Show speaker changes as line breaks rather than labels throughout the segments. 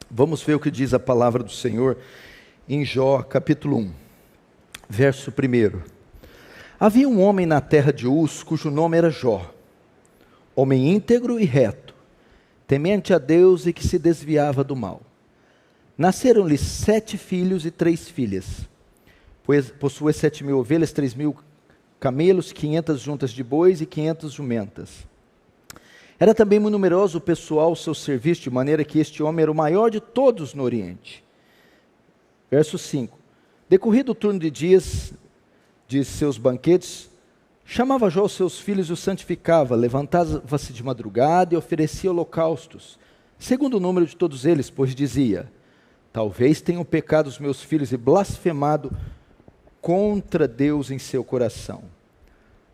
Vamos ver o que diz a palavra do Senhor em Jó, capítulo 1, verso 1. Havia um homem na terra de Uz, cujo nome era Jó, homem íntegro e reto, temente a Deus e que se desviava do mal. Nasceram-lhe 7 filhos e 3 filhas, pois possuía 7.000 ovelhas, 3.000 camelos, 500 juntas de bois e 500 jumentas. Era também muito numeroso o pessoal ao seu serviço, de maneira que este homem era o maior de todos no Oriente. Verso 5. Decorrido o turno de dias de seus banquetes, chamava Jó os seus filhos e os santificava, levantava-se de madrugada e oferecia holocaustos, segundo o número de todos eles, pois dizia: talvez tenham pecado os meus filhos e blasfemado contra Deus em seu coração.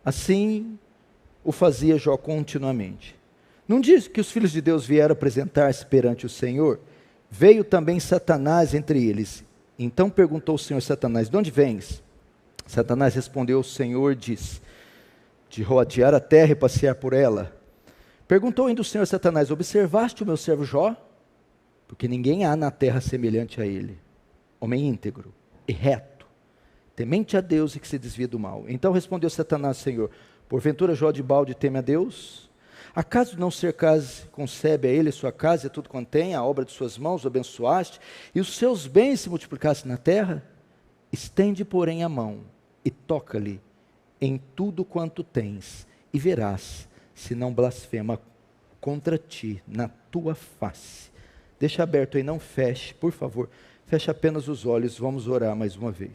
Assim o fazia Jó continuamente. Num dia que os filhos de Deus vieram apresentar-se perante o Senhor, veio também Satanás entre eles. Então perguntou o Senhor a Satanás: de onde vens? Satanás respondeu ao Senhor e disse: de rodear a terra e passear por ela. Perguntou ainda o Senhor a Satanás: observaste o meu servo Jó? Porque ninguém há na terra semelhante a ele, homem íntegro e reto, temente a Deus e que se desvia do mal. Então respondeu Satanás ao Senhor: porventura Jó de balde teme a Deus? Acaso não cercase, concebe a ele sua casa e tudo quanto tem, a obra de suas mãos o abençoaste, e os seus bens se multiplicassem na terra? Estende, porém, a mão e toca-lhe em tudo quanto tens, e verás se não blasfema contra ti na tua face. Deixa aberto aí, não feche, por favor, feche apenas os olhos, vamos orar mais uma vez.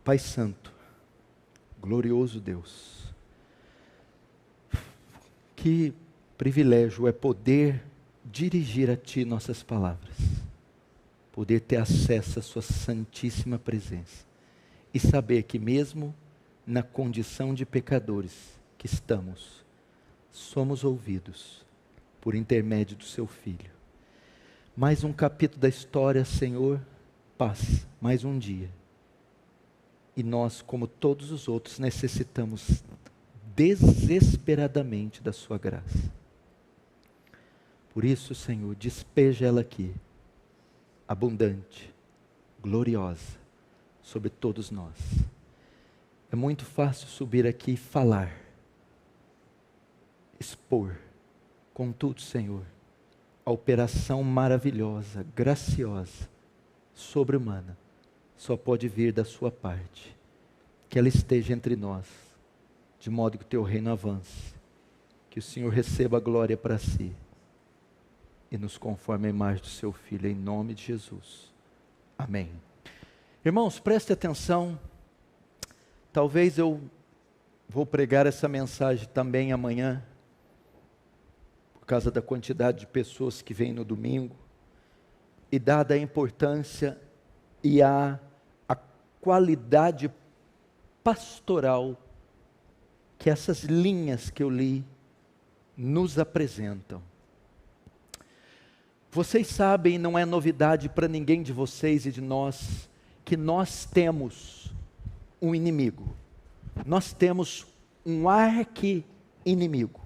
Pai Santo, glorioso Deus, que privilégio é poder dirigir a Ti nossas palavras, poder ter acesso à Sua santíssima presença e saber que mesmo na condição de pecadores que estamos, somos ouvidos por intermédio do Seu Filho. Mais um capítulo da história, Senhor, passa, mais um dia. E nós, como todos os outros, necessitamos desesperadamente da sua graça. Por isso, Senhor, despeja ela aqui, abundante, gloriosa, sobre todos nós. É muito fácil subir aqui e falar, expor. Contudo, Senhor, a operação maravilhosa, graciosa, sobre-humana, só pode vir da sua parte. Que ela esteja entre nós, de modo que o teu reino avance, que o Senhor receba a glória para si, e nos conforme a imagem do seu Filho, em nome de Jesus. Amém. Irmãos, preste atenção, talvez eu vou pregar essa mensagem também amanhã, por causa da quantidade de pessoas que vêm no domingo, e dada a importância e a qualidade pastoral que essas linhas que eu li nos apresentam. Vocês sabem, não é novidade para ninguém de vocês e de nós, que nós temos um inimigo. Nós temos um arqui-inimigo.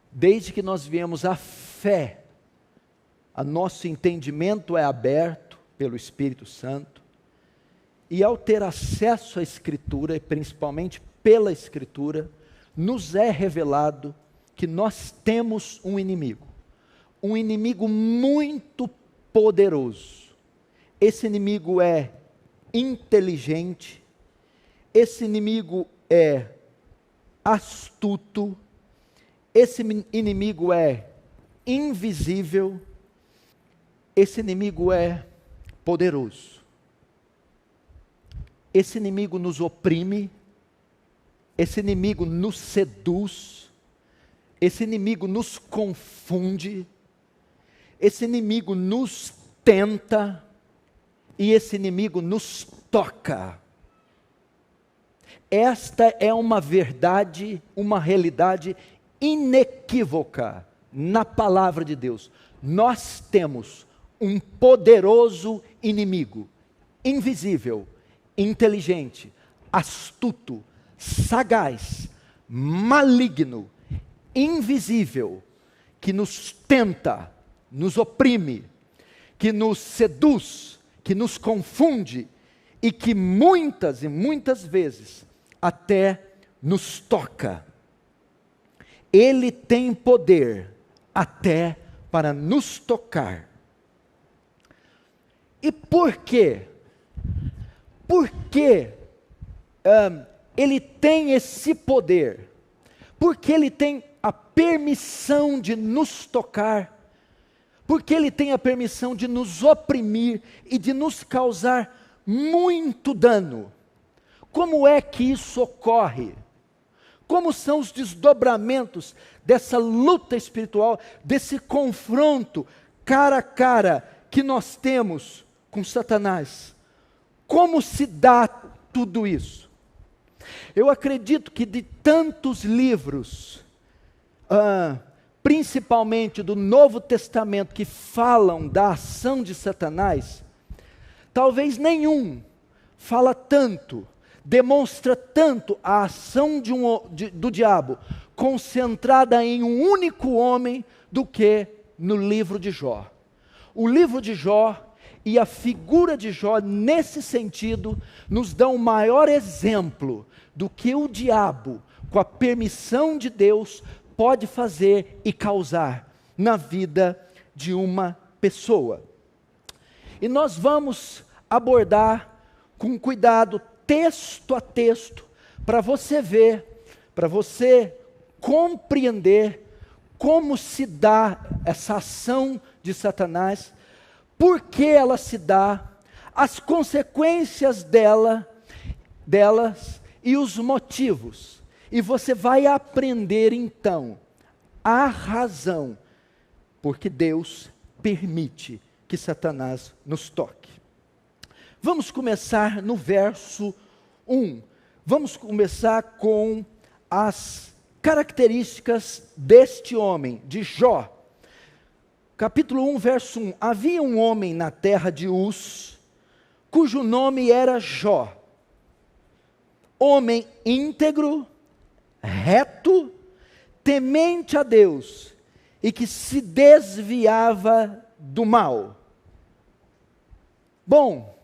Desde que nós viemos à fé, o nosso entendimento é aberto pelo Espírito Santo, e ao ter acesso à Escritura, e principalmente pela Escritura, nos é revelado que nós temos um inimigo muito poderoso. Esse inimigo é inteligente, esse inimigo é astuto, esse inimigo é invisível, esse inimigo é poderoso. Esse inimigo nos oprime, esse inimigo nos seduz, esse inimigo nos confunde, esse inimigo nos tenta e esse inimigo nos toca. Esta é uma verdade, uma realidade inequívoca na palavra de Deus. Nós temos um poderoso inimigo, invisível, inteligente, astuto, sagaz, maligno, invisível que nos tenta, nos oprime, que nos seduz, que nos confunde e que muitas e muitas vezes até nos toca. Ele tem poder até para nos tocar. E por quê? Por que ele tem esse poder? Porque ele tem a permissão de nos tocar, porque ele tem a permissão de nos oprimir e de nos causar muito dano. Como é que isso ocorre? Como são os desdobramentos dessa luta espiritual, desse confronto cara a cara que nós temos com Satanás? Como se dá tudo isso? Eu acredito que de tantos livros, principalmente do Novo Testamento, que falam da ação de Satanás, talvez nenhum fala tanto, demonstra tanto a ação do diabo, concentrada em um único homem, do que no livro de Jó. O livro de Jó e a figura de Jó, nesse sentido, nos dão o maior exemplo do que o diabo, com a permissão de Deus, pode fazer e causar na vida de uma pessoa. E nós vamos abordar com cuidado, texto a texto, para você ver, para você compreender como se dá essa ação de Satanás, por que ela se dá, as consequências delas e os motivos. E você vai aprender então a razão porque Deus permite que Satanás nos toque. Vamos começar no verso 1. Vamos começar com as características deste homem, de Jó. Capítulo 1, verso 1. Havia um homem na terra de Uz, cujo nome era Jó. Homem íntegro, reto, temente a Deus, e que se desviava do mal. Bom,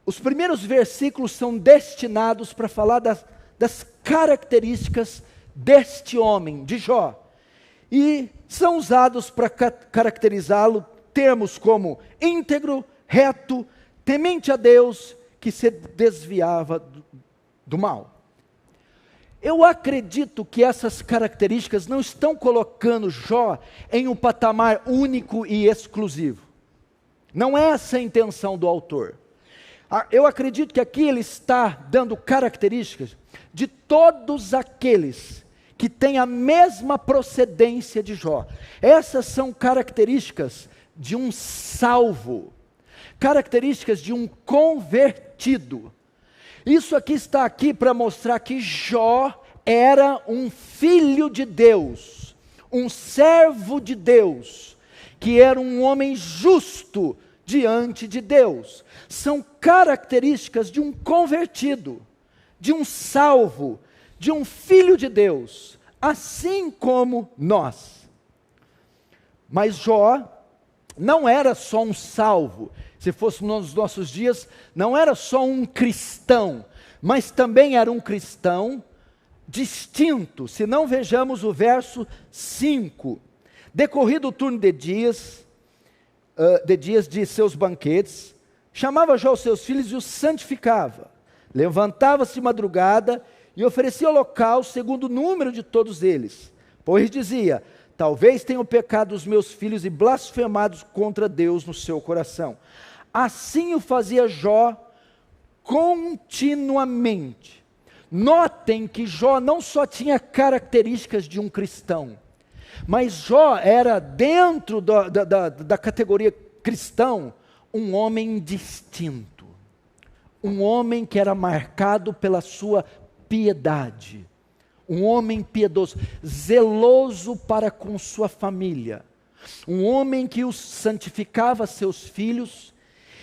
os primeiros versículos são destinados para falar das características deste homem, de Jó. E são usados para caracterizá-lo termos como íntegro, reto, temente a Deus, que se desviava do mal. Eu acredito que essas características não estão colocando Jó em um patamar único e exclusivo. Não é essa a intenção do autor. Eu acredito que aqui ele está dando características de todos aqueles que têm a mesma procedência de Jó. Essas são características de um salvo, características de um convertido. Isso aqui está aqui para mostrar que Jó era um filho de Deus, um servo de Deus, que era um homem justo diante de Deus. São características de um convertido, de um salvo, de um filho de Deus, assim como nós. Mas Jó não era só um salvo. Se fosse nos nossos dias, não era só um cristão, mas também era um cristão distinto. Se não, vejamos o verso 5. Decorrido o turno de dias de seus banquetes, chamava Jó os seus filhos e os santificava. Levantava-se de madrugada e oferecia holocausto segundo o número de todos eles. Pois dizia: talvez tenham pecado os meus filhos e blasfemado contra Deus no seu coração. Assim o fazia Jó continuamente. Notem que Jó não só tinha características de um cristão, mas Jó era, dentro da categoria cristão, um homem distinto. Um homem que era marcado pela sua piedade. Um homem piedoso, zeloso para com sua família. Um homem que os santificava seus filhos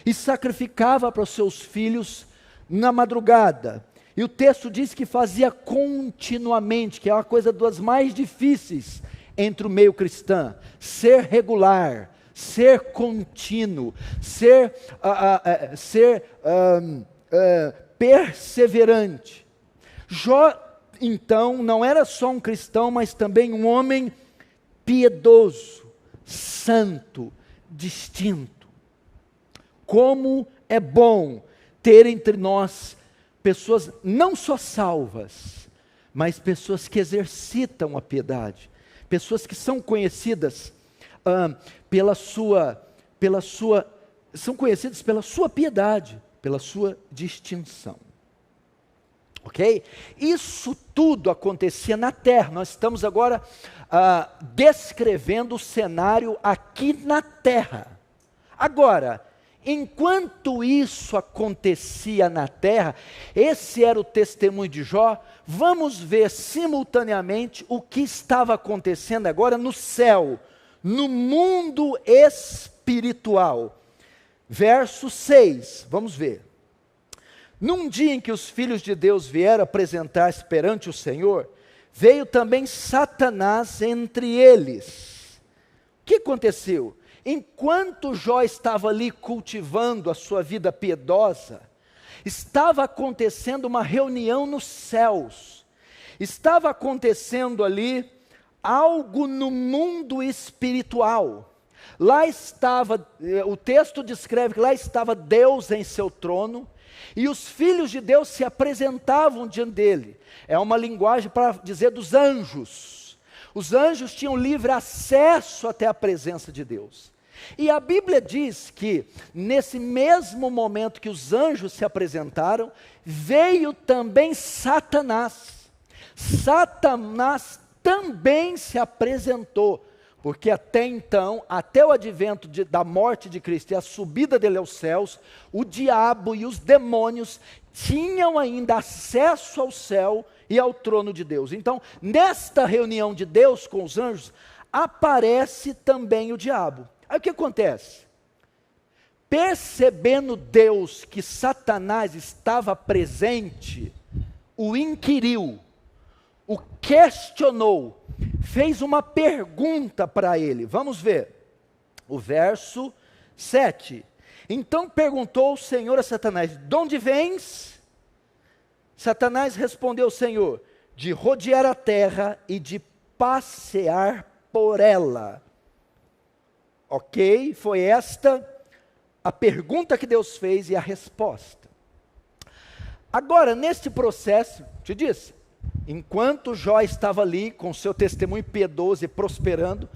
e sacrificava para os seus filhos na madrugada. E o texto diz que fazia continuamente, que é uma coisa das mais difíceis entre o meio cristão, ser regular, ser contínuo, ser perseverante. Jó, então, não era só um cristão, mas também um homem piedoso, santo, distinto. Como é bom ter entre nós pessoas não só salvas, mas pessoas que exercitam a piedade, pessoas que são conhecidas são conhecidas pela sua piedade, pela sua distinção. Ok? Isso tudo acontecia na terra. Nós estamos agora descrevendo o cenário aqui na terra. Agora, enquanto isso acontecia na terra, esse era o testemunho de Jó, vamos ver simultaneamente o que estava acontecendo agora no céu, no mundo espiritual. Verso 6, vamos ver. Num dia em que os filhos de Deus vieram apresentar-se perante o Senhor, veio também Satanás entre eles. O que aconteceu? Enquanto Jó estava ali cultivando a sua vida piedosa, estava acontecendo uma reunião nos céus, estava acontecendo ali algo no mundo espiritual. Lá estava, o texto descreve que lá estava Deus em seu trono, e os filhos de Deus se apresentavam diante dele. É uma linguagem para dizer dos anjos. Os anjos tinham livre acesso até a presença de Deus. E a Bíblia diz que, nesse mesmo momento que os anjos se apresentaram, veio também Satanás. Satanás também se apresentou, porque até então, até o advento da morte de Cristo e a subida dele aos céus, o diabo e os demônios tinham ainda acesso ao céu e ao trono de Deus. Então, nesta reunião de Deus com os anjos, aparece também o diabo. Aí o que acontece? Percebendo Deus que Satanás estava presente, o inquiriu, o questionou, fez uma pergunta para ele. Vamos ver, o verso 7. Então perguntou o Senhor a Satanás: de onde vens? Satanás respondeu ao Senhor: de rodear a terra e de passear por ela. Ok? Foi esta a pergunta que Deus fez e a resposta. Agora, neste processo, te disse, enquanto Jó estava ali com seu testemunho piedoso e prosperando,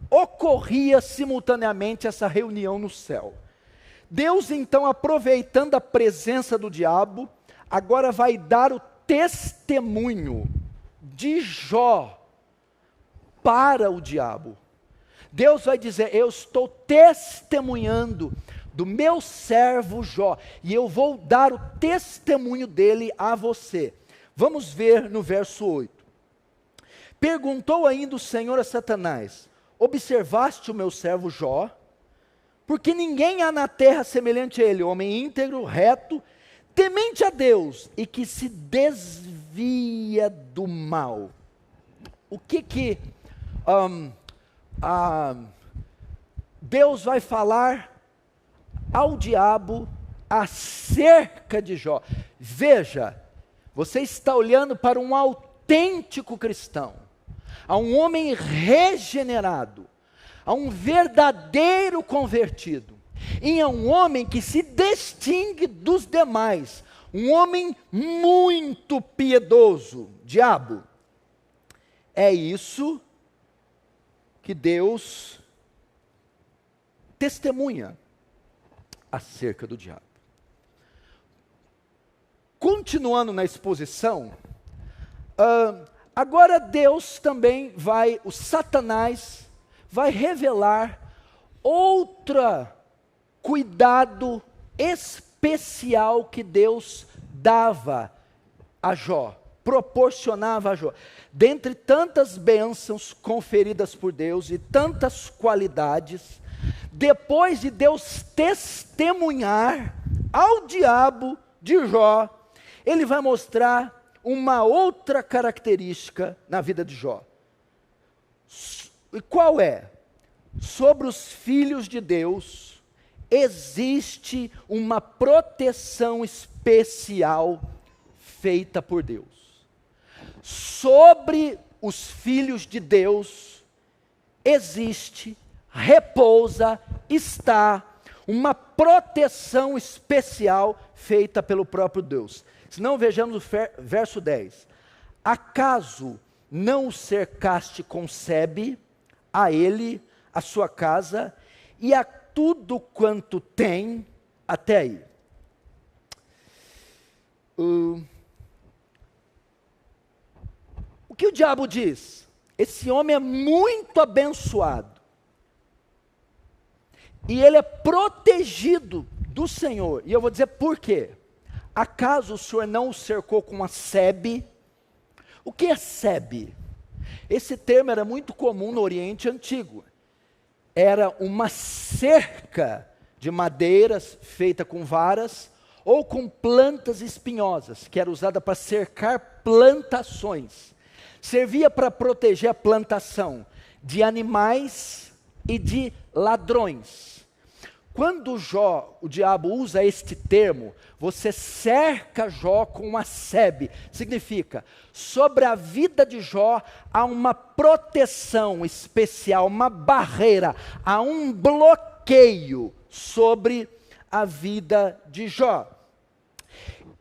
ocorria simultaneamente essa reunião no céu. Deus, então, aproveitando a presença do diabo, agora vai dar o testemunho de Jó para o diabo. Deus vai dizer: eu estou testemunhando do meu servo Jó, e eu vou dar o testemunho dele a você. Vamos ver no verso 8. Perguntou ainda o Senhor a Satanás: observaste o meu servo Jó? Porque ninguém há na terra semelhante a ele, homem íntegro, reto, temente a Deus, e que se desvia do mal. O que Deus vai falar ao diabo acerca de Jó? Veja, você está olhando para um autêntico cristão, a um homem regenerado, a um verdadeiro convertido, e a um homem que se distingue dos demais, um homem muito piedoso. Diabo, é isso que Deus testemunha acerca do diabo. Continuando na exposição, agora Deus também o Satanás vai revelar outro cuidado especial que Deus dava a Jó, proporcionava a Jó. Dentre tantas bênçãos conferidas por Deus e tantas qualidades, depois de Deus testemunhar ao diabo de Jó, ele vai mostrar uma outra característica na vida de Jó. E qual é? Sobre os filhos de Deus, existe uma proteção especial feita por Deus. Sobre os filhos de Deus, existe, repousa, está uma proteção especial feita pelo próprio Deus. Se não, vejamos o verso 10. Acaso não o cercaste com sebe, a ele, a sua casa, e a tudo quanto tem, até aí. O que o diabo diz? Esse homem é muito abençoado. E ele é protegido do Senhor. E eu vou dizer por quê. Acaso o Senhor não o cercou com uma sebe? O que é sebe? Esse termo era muito comum no Oriente Antigo. Era uma cerca de madeiras feita com varas ou com plantas espinhosas, que era usada para cercar plantações. Servia para proteger a plantação de animais e de ladrões. Quando Jó, o diabo usa este termo, você cerca Jó com uma sebe, significa, sobre a vida de Jó há uma proteção especial, uma barreira, há um bloqueio sobre a vida de Jó.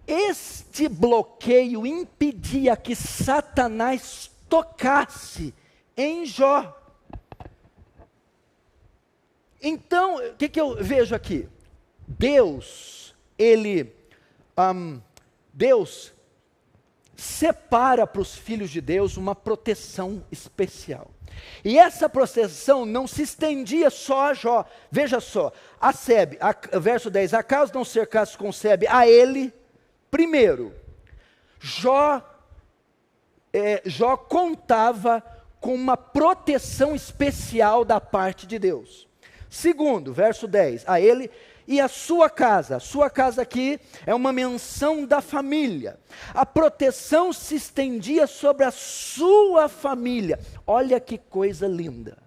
Este bloqueio impedia que Satanás tocasse em Jó. Então, o que eu vejo aqui? Deus separa para os filhos de Deus uma proteção especial. E essa proteção não se estendia só a Jó. Veja só, a sebe, verso 10, acaso não cercasse com sebe a ele? Primeiro, Jó contava com uma proteção especial da parte de Deus. Segundo, verso 10, a ele e a sua casa. A sua casa aqui é uma menção da família. A proteção se estendia sobre a sua família. Olha que coisa linda.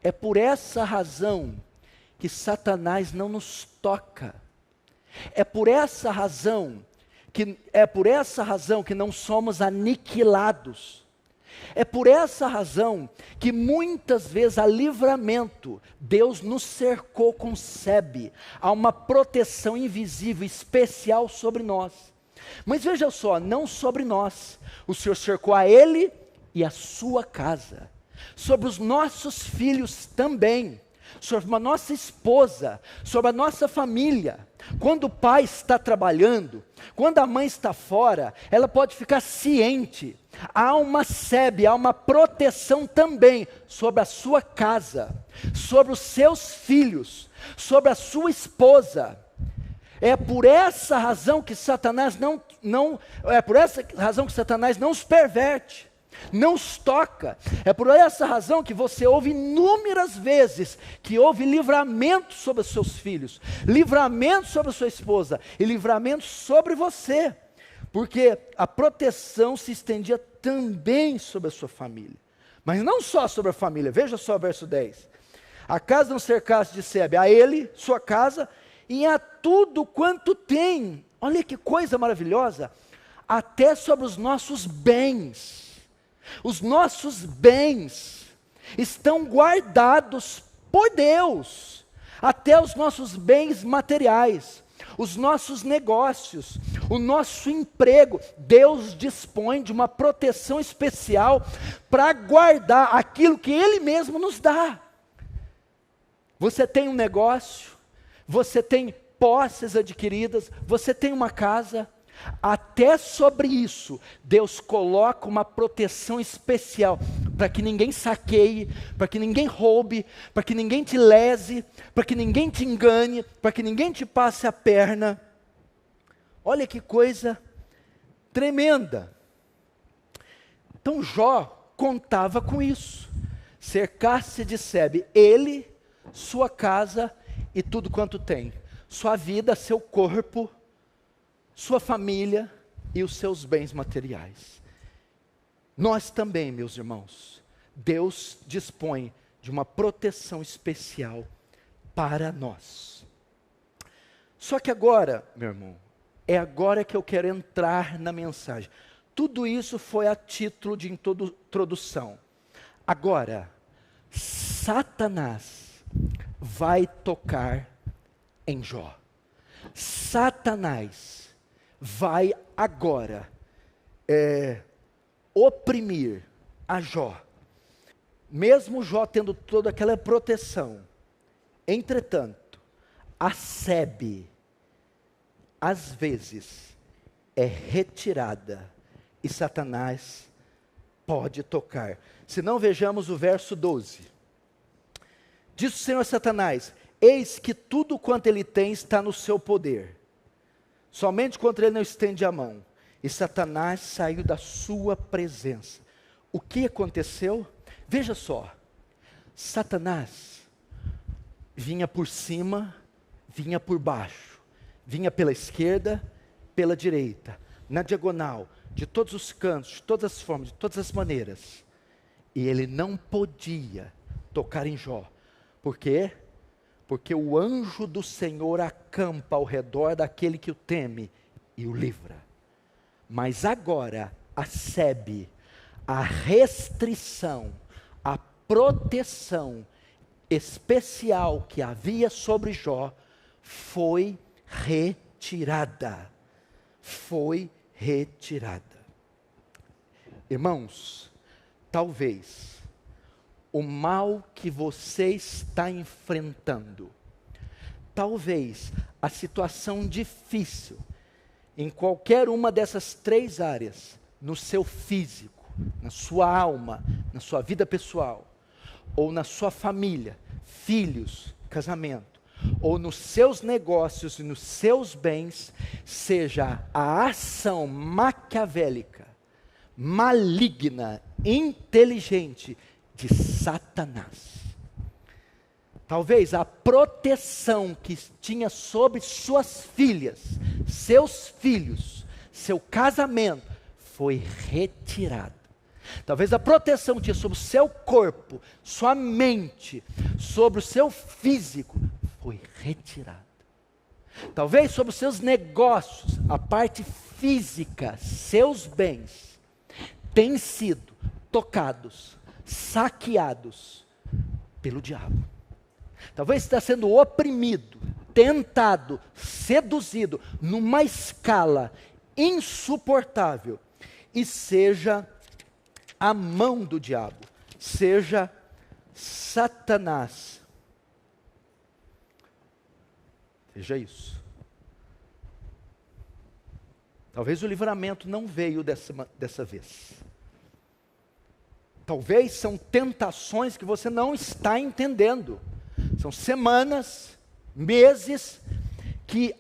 É por essa razão que Satanás não nos toca. É por essa razão que não somos aniquilados. É por essa razão que muitas vezes há livramento. Deus nos cercou com sebe. Há uma proteção invisível, especial sobre nós. Mas veja só, não sobre nós. O Senhor cercou a ele e a sua casa. Sobre os nossos filhos também. Sobre a nossa esposa, sobre a nossa família. Quando o pai está trabalhando, quando a mãe está fora, ela pode ficar ciente. Há uma sebe, há uma proteção também sobre a sua casa, sobre os seus filhos, sobre a sua esposa. É por essa razão que Satanás não os perverte. Não os toca. É por essa razão que você ouve inúmeras vezes que houve livramento sobre os seus filhos, livramento sobre a sua esposa e livramento sobre você, porque a proteção se estendia também sobre a sua família, mas não só sobre a família. Veja só o verso 10. Acaso não cercasse de sebe a ele, sua casa, e a tudo quanto tem. Olha que coisa maravilhosa. Até sobre os nossos bens. Os nossos bens estão guardados por Deus, até os nossos bens materiais, os nossos negócios, o nosso emprego. Deus dispõe de uma proteção especial para guardar aquilo que Ele mesmo nos dá. Você tem um negócio, você tem posses adquiridas, você tem uma casa. Até sobre isso, Deus coloca uma proteção especial, para que ninguém saqueie, para que ninguém roube, para que ninguém te lese, para que ninguém te engane, para que ninguém te passe a perna. Olha que coisa tremenda. Então Jó contava com isso. Cercar-se de sebe, ele, sua casa e tudo quanto tem. Sua vida, seu corpo, sua família, e os seus bens materiais. Nós também, meus irmãos, Deus dispõe de uma proteção especial para nós. Só que agora, meu irmão, é agora que eu quero entrar na mensagem. Tudo isso foi a título de introdução. Agora, Satanás vai tocar em Jó. Satanás vai agora oprimir a Jó. Mesmo Jó tendo toda aquela proteção, entretanto, a sebe, às vezes, é retirada e Satanás pode tocar. Se não, vejamos o verso 12. Diz o Senhor a Satanás: eis que tudo quanto ele tem está no seu poder, somente contra ele não estende a mão. E Satanás saiu da sua presença. O que aconteceu? Veja só, Satanás vinha por cima, vinha por baixo, vinha pela esquerda, pela direita, na diagonal, de todos os cantos, de todas as formas, de todas as maneiras. E ele não podia tocar em Jó. Por quê? Porque o anjo do Senhor acampa ao redor daquele que o teme e o livra. Mas agora a sebe, a restrição, a proteção especial que havia sobre Jó foi retirada. Foi retirada. Irmãos, talvez o mal que você está enfrentando, talvez a situação difícil, em qualquer uma dessas três áreas, no seu físico, na sua alma, na sua vida pessoal, ou na sua família, filhos, casamento, ou nos seus negócios e nos seus bens, seja a ação maquiavélica, maligna, inteligente de Satanás. Talvez a proteção que tinha sobre suas filhas, seus filhos, seu casamento, foi retirada. Talvez a proteção que tinha sobre o seu corpo, sua mente, sobre o seu físico, foi retirada. Talvez sobre os seus negócios, a parte física, seus bens, têm sido tocados, saqueados pelo diabo. Talvez está sendo oprimido, tentado, seduzido, numa escala insuportável, e seja a mão do diabo, seja Satanás. Veja isso. Talvez o livramento não veio dessa vez. Talvez são tentações que você não está entendendo. São semanas, meses, que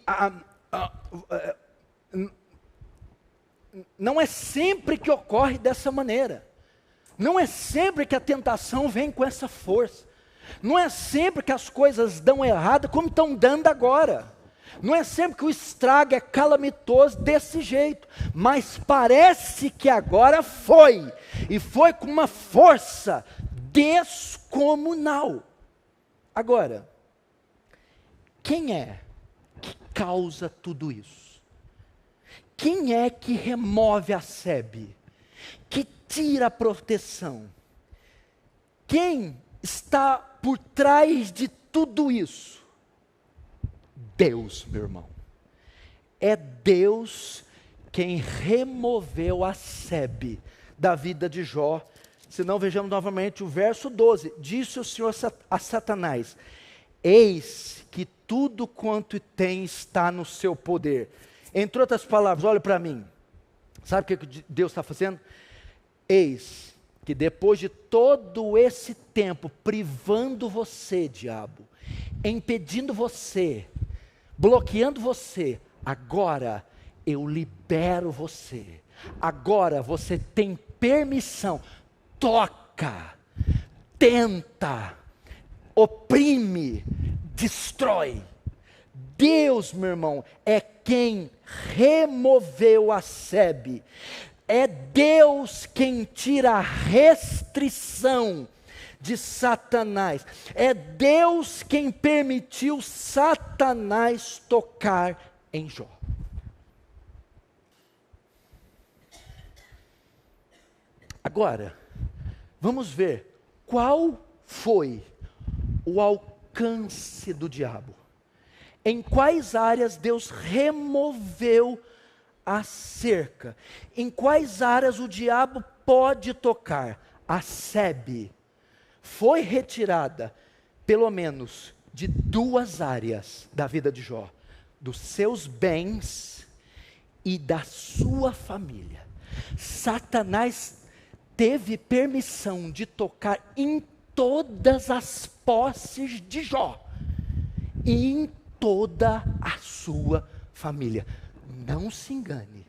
não é sempre que ocorre dessa maneira. Não é sempre que a tentação vem com essa força. Não é sempre que as coisas dão errado como estão dando agora. Não é sempre que o estrago é calamitoso desse jeito. Mas parece que agora foi. E foi com uma força descomunal. Agora, quem é que causa tudo isso? Quem é que remove a sebe? Que tira a proteção? Quem está por trás de tudo isso? Deus, meu irmão. É Deus quem removeu a sebe da vida de Jó. Se não, vejamos novamente o verso 12. Disse o Senhor a Satanás: eis que tudo quanto tem está no seu poder. Entre outras palavras, olha para mim. Sabe o que Deus está fazendo? Eis que depois de todo esse tempo privando você, diabo, impedindo você, bloqueando você, agora eu libero você. Agora você tem permissão. Toca, tenta, oprime, destrói. Deus, meu irmão, é quem removeu a sebe. É Deus quem tira a restrição de Satanás. É Deus quem permitiu Satanás tocar em Jó. Agora, vamos ver qual foi o alcance do diabo. Em quais áreas Deus removeu a cerca? Em quais áreas o diabo pode tocar? A sebe foi retirada, pelo menos, de 2 áreas da vida de Jó: dos seus bens e da sua família. Satanás teve permissão de tocar em todas as posses de Jó e em toda a sua família. Não se engane,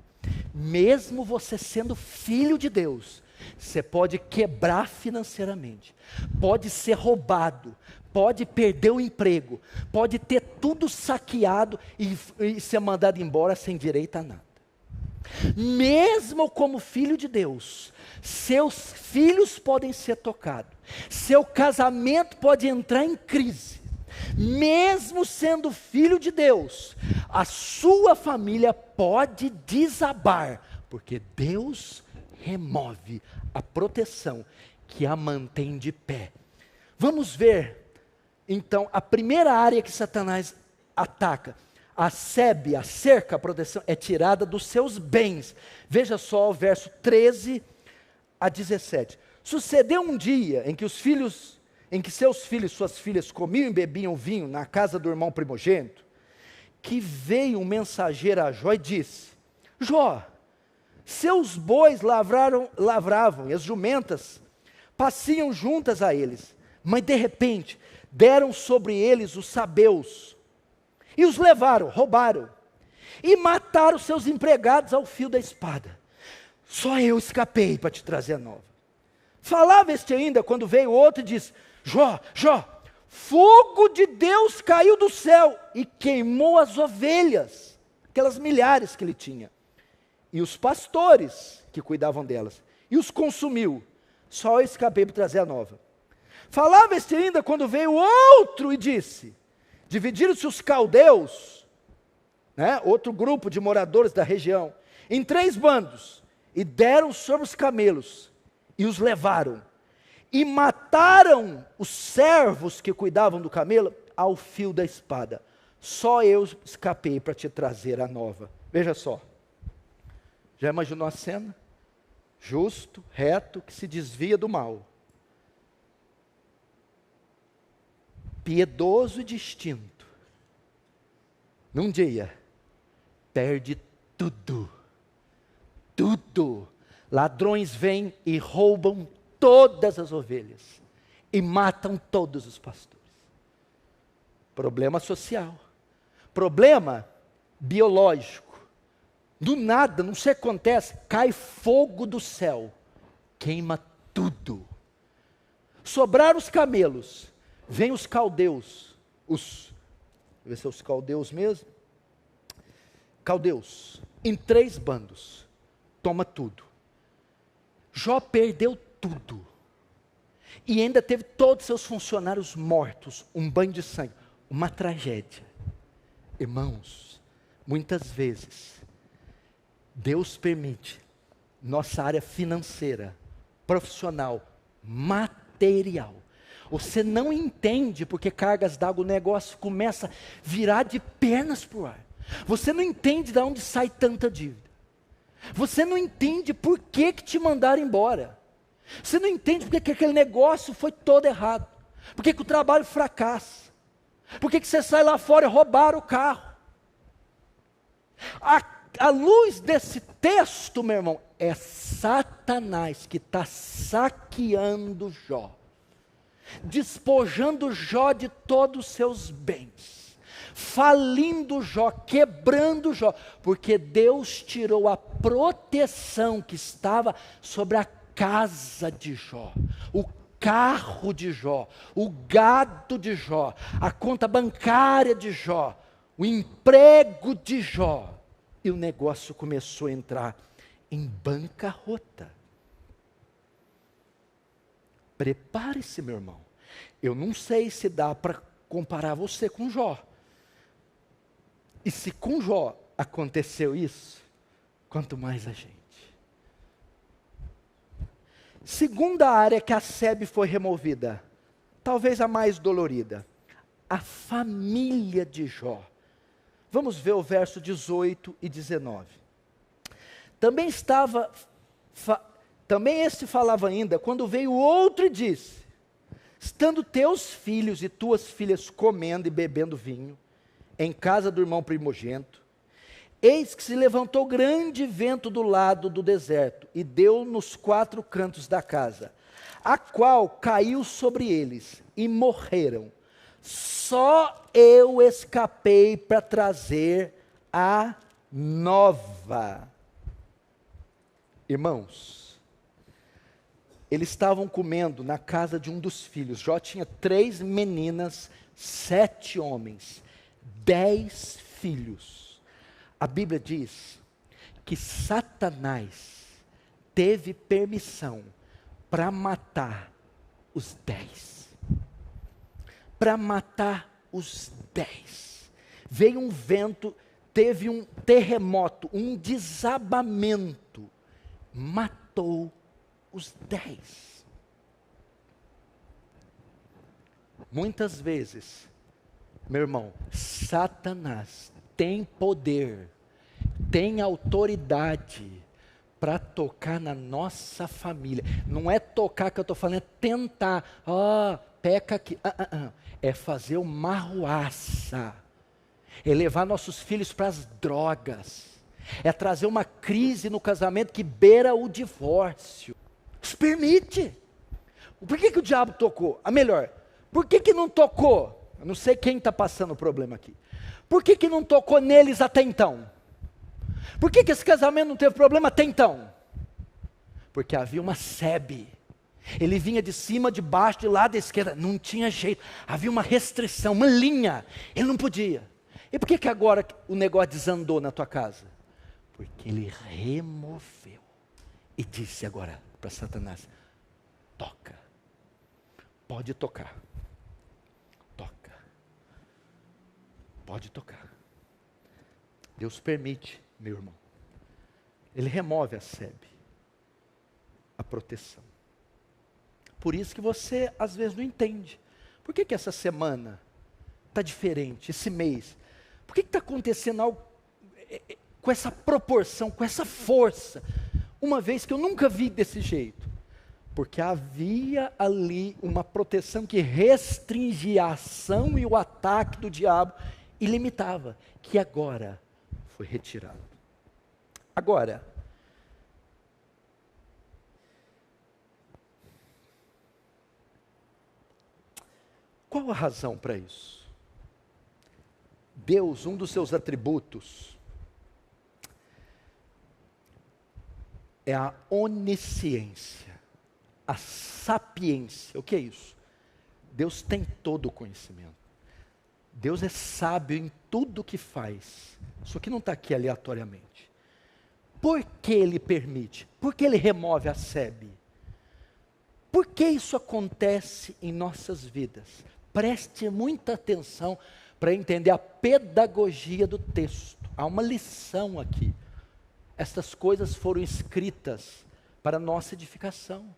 mesmo você sendo filho de Deus, você pode quebrar financeiramente, pode ser roubado, pode perder o emprego, pode ter tudo saqueado e ser mandado embora sem direito a nada. Mesmo como filho de Deus, seus filhos podem ser tocados, seu casamento pode entrar em crise. Mesmo sendo filho de Deus, a sua família pode desabar, porque Deus remove a proteção que a mantém de pé. Vamos ver, então, a primeira área que Satanás ataca. A sebe, a cerca, a proteção, é tirada dos seus bens. Veja só o verso 13 a 17. Sucedeu um dia em que seus filhos e suas filhas comiam e bebiam vinho na casa do irmão primogênito, que veio um mensageiro a Jó e disse: Jó, seus bois lavravam e as jumentas passiam juntas a eles, mas de repente deram sobre eles os sabeus e os levaram, roubaram e mataram seus empregados ao fio da espada. Só eu escapei para te trazer a nova. Falava este ainda quando veio outro e disse: Jó, fogo de Deus caiu do céu e queimou as ovelhas, aquelas milhares que ele tinha, e os pastores que cuidavam delas, e os consumiu. Só eu escapei para trazer a nova. Falava este ainda quando veio outro e disse: dividiram-se os caldeus, outro grupo de moradores da região, em 3 bandos, e deram sobre os camelos, e os levaram, e mataram os servos que cuidavam do camelo ao fio da espada. Só eu escapei para te trazer a nova. Veja só, já imaginou a cena? Justo, reto, que se desvia do mal, piedoso e distinto, num dia, perde tudo. Ladrões vêm e roubam todas as ovelhas e matam todos os pastores. Problema social, problema biológico. Do nada, não sei o que acontece, cai fogo do céu, queima tudo. Sobraram os camelos, vêm os caldeus, deixa eu ver se é os caldeus mesmo, caldeus, em 3 bandos, toma tudo. Jó perdeu tudo, e ainda teve todos seus funcionários mortos, um banho de sangue, uma tragédia. Irmãos, muitas vezes, Deus permite, nossa área financeira, profissional, material, você não entende porque cargas d'água, o negócio começa a virar de pernas para o ar, você não entende de onde sai tanta dívida, você não entende por que te mandaram embora, você não entende porque que aquele negócio foi todo errado, porque que o trabalho fracassa, porque que você sai lá fora e roubaram o carro. A luz desse texto, meu irmão, é Satanás que está saqueando Jó, despojando Jó de todos os seus bens, falindo Jó, quebrando Jó, porque Deus tirou a proteção que estava sobre a casa de Jó, o carro de Jó, o gado de Jó, a conta bancária de Jó, o emprego de Jó, e o negócio começou a entrar em bancarrota. Prepare-se, meu irmão. Eu não sei se dá para comparar você com Jó. E se com Jó aconteceu isso, quanto mais a gente. Segunda área que a SEB foi removida, talvez a mais dolorida, a família de Jó. Vamos ver o verso 18 e 19. Também este falava ainda, quando veio outro e disse: estando teus filhos e tuas filhas comendo e bebendo vinho, em casa do irmão primogênito, eis que se levantou grande vento do lado do deserto, e deu nos 4 cantos da casa, a qual caiu sobre eles, e morreram. Só eu escapei para trazer a nova. Irmãos, eles estavam comendo na casa de um dos filhos. Jó tinha 3 meninas, 7 homens, 10 filhos. A Bíblia diz que Satanás teve permissão para matar os 10. Para matar os 10. Veio um vento, teve um terremoto, um desabamento, matou os 10. Muitas vezes, meu irmão, Satanás tem poder, tem autoridade para tocar na nossa família. Não é tocar que eu estou falando, é tentar. Peca aqui. É fazer uma arruaça. É levar nossos filhos para as drogas. É trazer uma crise no casamento que beira o divórcio. Se permite. Por que o diabo tocou? Melhor, por que não tocou? Eu não sei quem está passando o problema aqui. Por que não tocou neles até então? Por que esse casamento não teve problema até então? Porque havia uma SEB. Ele vinha de cima, de baixo, de lado, da esquerda. Não tinha jeito. Havia uma restrição, uma linha. Ele não podia. E por que agora o negócio desandou na tua casa? Porque ele removeu. E disse agora para Satanás: toca. Pode tocar. Toca. Pode tocar. Deus permite, meu irmão. Ele remove a SEB. A proteção. Por isso que você, às vezes, não entende. Por que essa semana está diferente, esse mês? Por que está acontecendo algo com essa proporção, com essa força? Uma vez que eu nunca vi desse jeito. Porque havia ali uma proteção que restringia a ação e o ataque do diabo e limitava, que agora foi retirado. Agora, qual a razão para isso? Deus, um dos seus atributos é a onisciência, a sapiência. O que é isso? Deus tem todo o conhecimento. Deus é sábio em tudo o que faz. Isso aqui não está aqui aleatoriamente. Por que Ele permite? Por que Ele remove a SEB? Por que isso acontece em nossas vidas? Preste muita atenção para entender a pedagogia do texto. Há uma lição aqui. Estas coisas foram escritas para nossa edificação.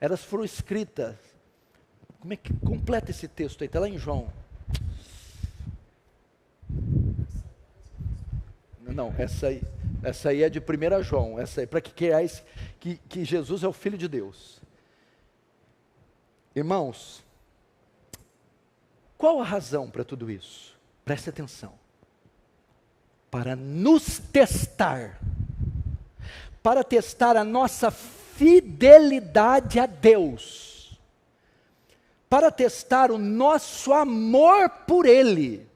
Elas foram escritas. Como é que completa esse texto aí? Está lá em João. Não, essa aí é de 1 João. Essa aí, para que querais que Jesus é o Filho de Deus. Irmãos, qual a razão para tudo isso? Preste atenção. Para nos testar. Para testar a nossa fidelidade a Deus. Para testar o nosso amor por Ele.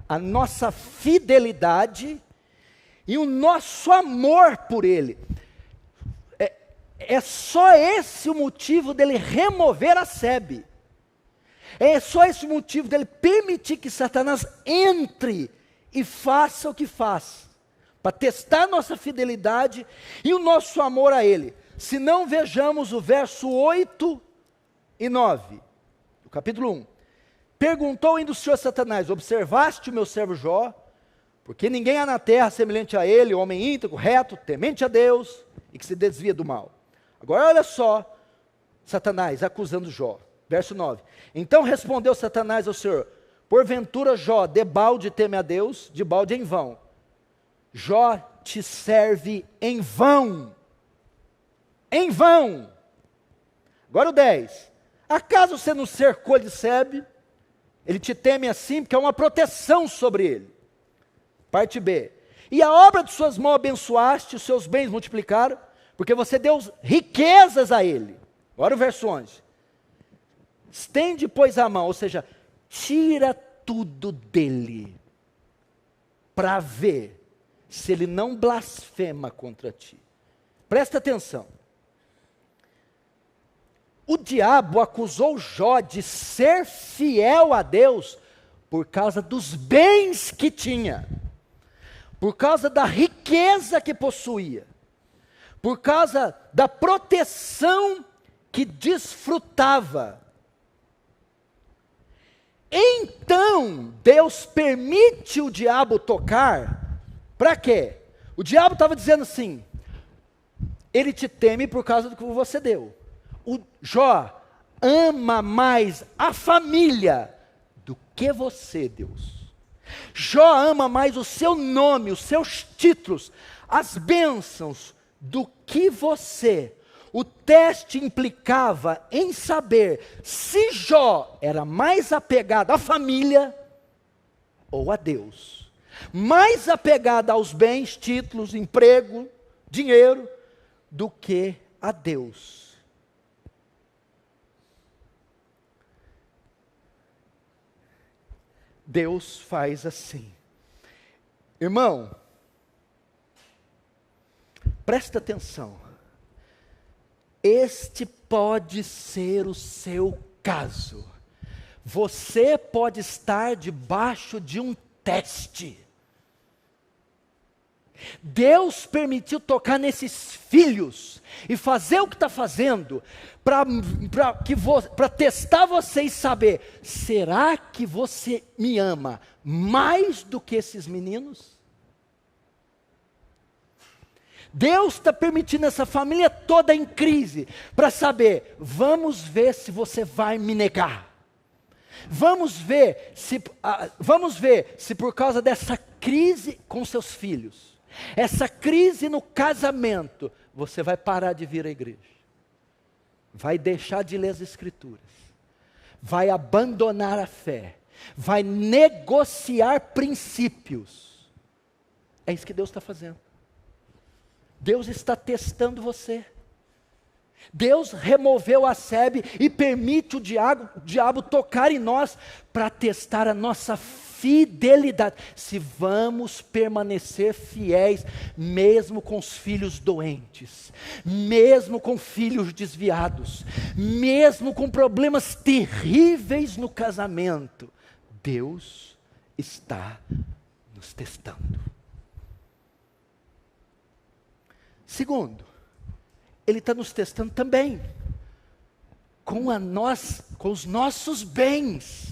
A nossa fidelidade e o nosso amor por Ele. É só esse o motivo dele remover a SEB. É só esse o motivo dele permitir que Satanás entre e faça o que faz, para testar nossa fidelidade e o nosso amor a ele. Se não, vejamos o verso 8 e 9, do capítulo 1. Perguntou ainda o Senhor Satanás: observaste o meu servo Jó? Porque ninguém há na terra semelhante a ele, homem íntegro, reto, temente a Deus e que se desvia do mal. Agora olha só, Satanás acusando Jó. Verso 9. Então respondeu Satanás ao Senhor: porventura Jó, debalde teme a Deus, debalde em vão. Jó te serve em vão. Em vão. Agora o 10. Acaso você não cercou de Sebe? Ele te teme assim porque é uma proteção sobre ele. Parte B. E a obra de suas mãos abençoaste, os seus bens multiplicaram, porque você deu riquezas a ele. Agora o verso 11. Estende, pois, a mão, ou seja, tira tudo dele, para ver se ele não blasfema contra ti. Presta atenção. O diabo acusou Jó de ser fiel a Deus por causa dos bens que tinha, por causa da riqueza que possuía, por causa da proteção que desfrutava. Então, Deus permite o diabo tocar, para quê? O diabo estava dizendo assim: ele te teme por causa do que você deu. O Jó ama mais a família do que você, Deus. Jó ama mais o seu nome, os seus títulos, as bênçãos, do que você. O teste implicava em saber se Jó era mais apegado à família ou a Deus. Mais apegado aos bens, títulos, emprego, dinheiro, do que a Deus. Deus faz assim. Irmão, presta atenção. Este pode ser o seu caso. Você pode estar debaixo de um teste. Deus permitiu tocar nesses filhos e fazer o que está fazendo para testar você e saber: será que você me ama mais do que esses meninos? Deus está permitindo essa família toda em crise para saber: vamos ver se você vai me negar. Vamos ver se por causa dessa crise com seus filhos, essa crise no casamento, você vai parar de vir à igreja, vai deixar de ler as escrituras, vai abandonar a fé, vai negociar princípios. É isso que Deus está fazendo. Deus está testando você. Deus removeu a Sebe e permite o diabo tocar em nós para testar a nossa fidelidade. Se vamos permanecer fiéis, mesmo com os filhos doentes, mesmo com filhos desviados, mesmo com problemas terríveis no casamento. Deus está nos testando. Segundo, Ele está nos testando também com os nossos bens.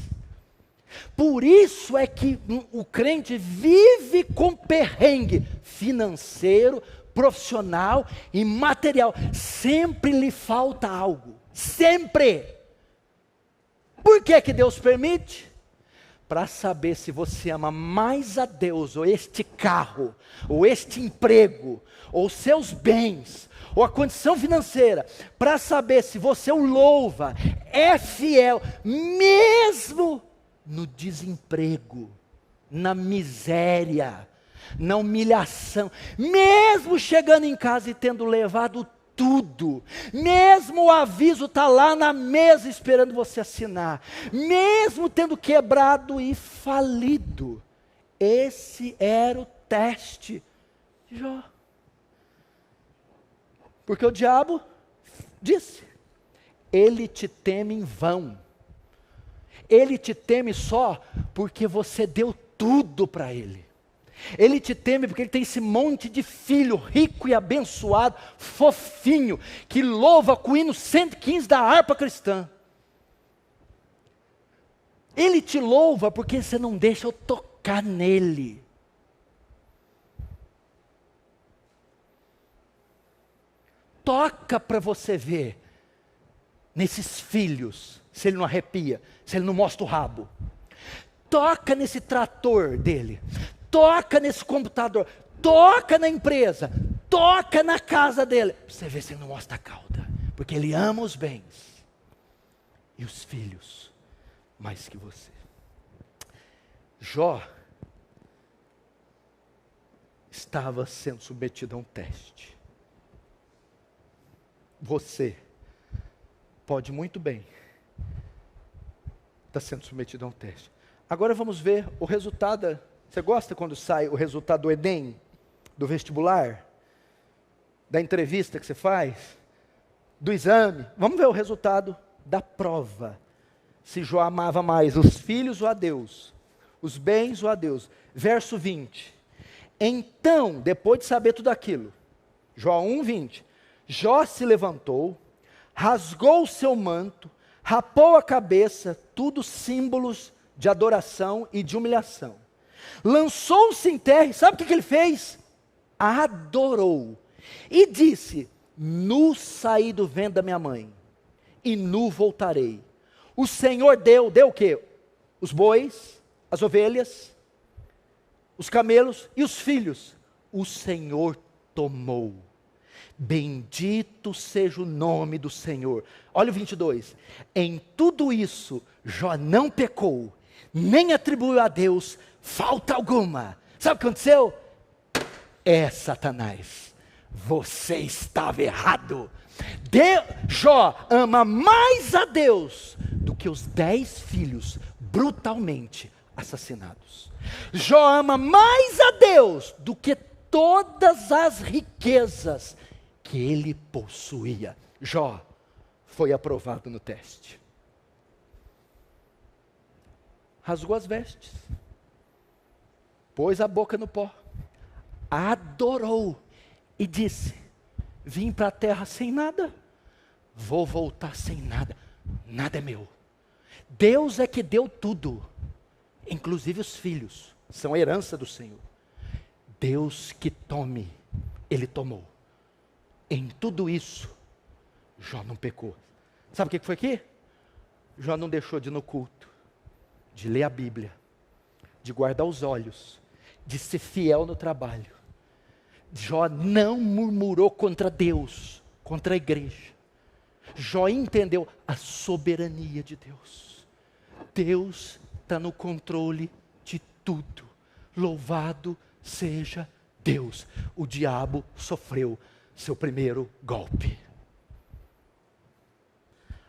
Por isso é que o crente vive com perrengue financeiro, profissional e material. Sempre lhe falta algo. Sempre. Por que que Deus permite? Para saber se você ama mais a Deus, ou este carro, ou este emprego, ou seus bens, ou a condição financeira, para saber se você o louva, é fiel, mesmo no desemprego, na miséria, na humilhação, mesmo chegando em casa e tendo levado tudo, mesmo o aviso está lá na mesa esperando você assinar, mesmo tendo quebrado e falido. Esse era o teste de Jó. Porque o diabo disse: ele te teme em vão. ele te teme só porque você deu tudo para ele. Ele te teme porque ele tem esse monte de filho rico e abençoado, fofinho, que louva com o hino 115 da harpa cristã. Ele te louva porque você não deixa eu tocar nele. Toca para você ver nesses filhos, se ele não arrepia, se ele não mostra o rabo. Toca nesse trator dele, toca nesse computador, toca na empresa, toca na casa dele. Você vê se ele não mostra a cauda, porque ele ama os bens e os filhos mais que você. Jó estava sendo submetido a um teste. Você pode muito bem estar sendo submetido a um teste. Agora vamos ver o resultado. Você gosta quando sai o resultado do Enem, do vestibular, da entrevista que você faz, do exame? Vamos ver o resultado da prova. Se Jó amava mais os filhos ou a Deus, os bens ou a Deus. Verso 20. Então, depois de saber tudo aquilo, Jó 1:20, Jó se levantou, rasgou o seu manto, rapou a cabeça, tudo símbolos de adoração e de humilhação. Lançou-se em terra, e sabe o que ele fez? Adorou. E disse: nu saí do ventre da minha mãe, e nu voltarei. O Senhor deu o quê? Os bois, as ovelhas, os camelos e os filhos. O Senhor tomou. Bendito seja o nome do Senhor. Olha o 22. Em tudo isso, Jó não pecou, nem atribuiu a Deus falta alguma. Sabe o que aconteceu? Satanás, você estava errado. Jó ama mais a Deus do que os 10 filhos brutalmente assassinados. Jó ama mais a Deus do que todas as riquezas que ele possuía. Jó foi aprovado no teste. Rasgou as vestes, pôs a boca no pó, adorou e disse: vim para a terra sem nada, vou voltar sem nada, nada é meu. Deus é que deu tudo, inclusive os filhos, são herança do Senhor. Deus que tome, Ele tomou. Em tudo isso, Jó não pecou. Sabe o que foi aqui? Jó não deixou de ir no culto, de ler a Bíblia, de guardar os olhos, de ser fiel no trabalho. Jó não murmurou contra Deus, contra a igreja. Jó entendeu a soberania de Deus. Deus está no controle de tudo. Louvado seja Deus. O diabo sofreu seu primeiro golpe.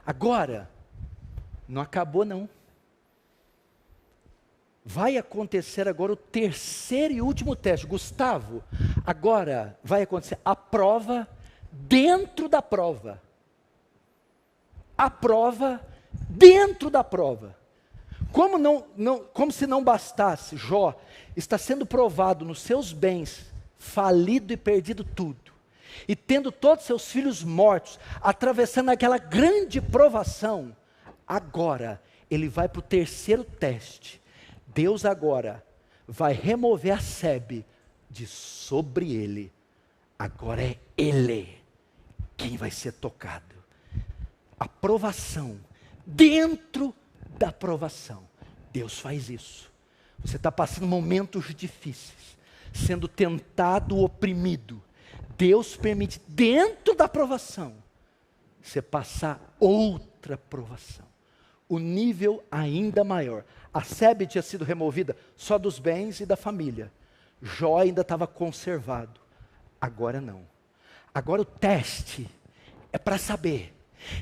Agora, não acabou não. Vai acontecer agora o terceiro e último teste. Gustavo, agora vai acontecer a prova dentro da prova. A prova dentro da prova. Como se não bastasse, Jó está sendo provado nos seus bens, falido e perdido tudo. E tendo todos seus filhos mortos, atravessando aquela grande provação. Agora, ele vai para o terceiro teste. Deus agora vai remover a sebe de sobre ele. Agora é ele quem vai ser tocado. A provação, dentro da provação. Deus faz isso. Você está passando momentos difíceis, sendo tentado, oprimido. Deus permite, dentro da provação, você passar outra provação. O nível ainda maior. A sebe tinha sido removida só dos bens e da família. Jó ainda estava conservado. Agora não. Agora o teste é para saber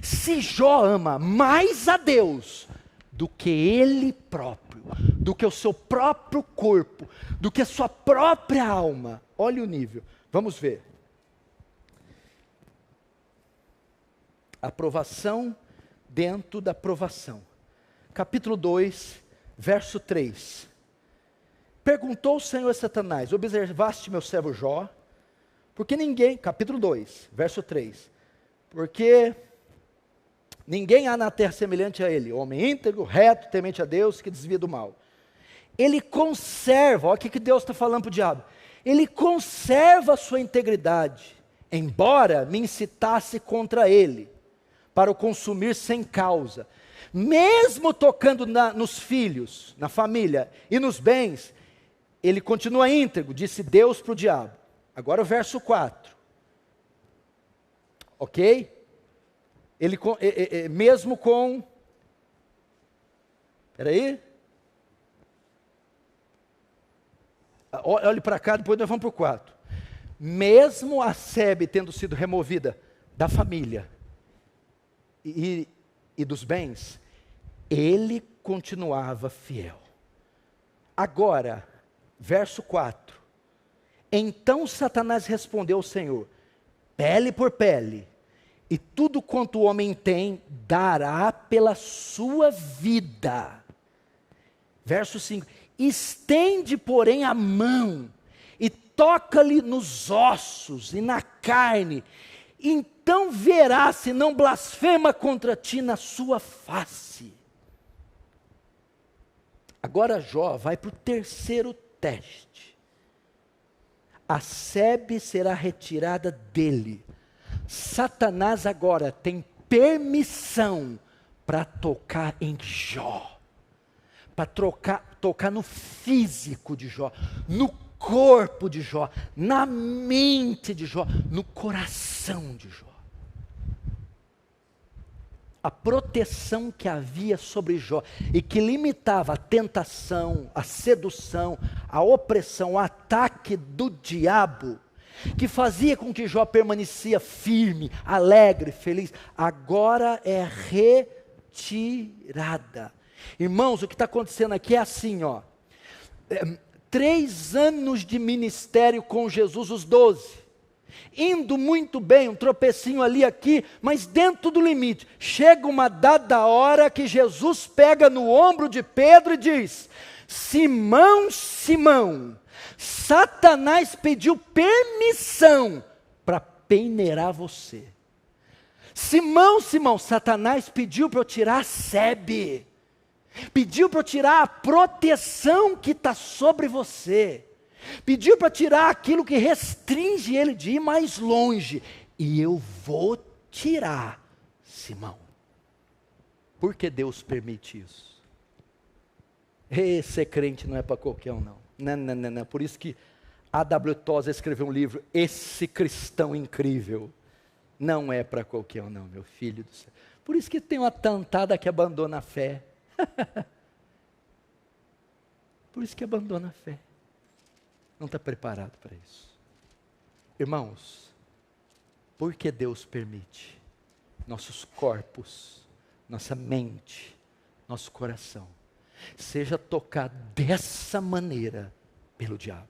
se Jó ama mais a Deus do que ele próprio, do que o seu próprio corpo, do que a sua própria alma. Olha o nível. Vamos ver. Aprovação dentro da provação. capítulo 2, verso 3. Perguntou o Senhor a Satanás: observaste meu servo Jó? Porque ninguém, capítulo 2, verso 3. Porque ninguém há na terra semelhante a ele, homem íntegro, reto, temente a Deus, que desvia do mal. Ele conserva, olha o que Deus está falando para o diabo. Ele conserva a sua integridade, embora me incitasse contra ele, para o consumir sem causa. Mesmo tocando nos filhos, na família e nos bens, ele continua íntegro, disse Deus para o diabo. Agora o verso 4. Ok? Ele, mesmo com... Espera aí. Olhe para cá, depois nós vamos para o 4. Mesmo a sebe tendo sido removida da família e dos bens, ele continuava fiel. Agora, verso 4. Então Satanás respondeu ao Senhor: pele por pele, e tudo quanto o homem tem, dará pela sua vida. Verso 5. Estende, porém, a mão, e toca-lhe nos ossos e na carne, então verás se não blasfema contra ti na sua face. Agora Jó vai para o terceiro teste. A sebe será retirada dele. Satanás agora tem permissão para tocar em Jó, para tocar no físico de Jó, no corpo de Jó, na mente de Jó, no coração de Jó. A proteção que havia sobre Jó e que limitava a tentação, a sedução, a opressão, o ataque do diabo, que fazia com que Jó permanecia firme, alegre, feliz, agora é retirada. Irmãos, o que está acontecendo aqui é assim, 3 anos de ministério com Jesus, os 12. Indo muito bem, um tropecinho ali aqui, mas dentro do limite. Chega uma dada hora que Jesus pega no ombro de Pedro e diz: Simão, Simão, Satanás pediu permissão para peneirar você. Simão, Simão, Satanás pediu para eu tirar a sebe, pediu para eu tirar a proteção que está sobre você, pediu para tirar aquilo que restringe ele de ir mais longe, e eu vou tirar, Simão. Por que Deus permite isso? Ser crente não é para qualquer um, não. Não. Por isso que A.W. Tozer escreveu um livro, Esse Cristão Incrível. Não é para qualquer um, não, meu filho do céu. Por isso que tem uma tantada que abandona a fé. Por isso que abandona a fé. Não está preparado para isso. Irmãos, por que Deus permite nossos corpos, nossa mente, nosso coração seja tocado dessa maneira pelo diabo?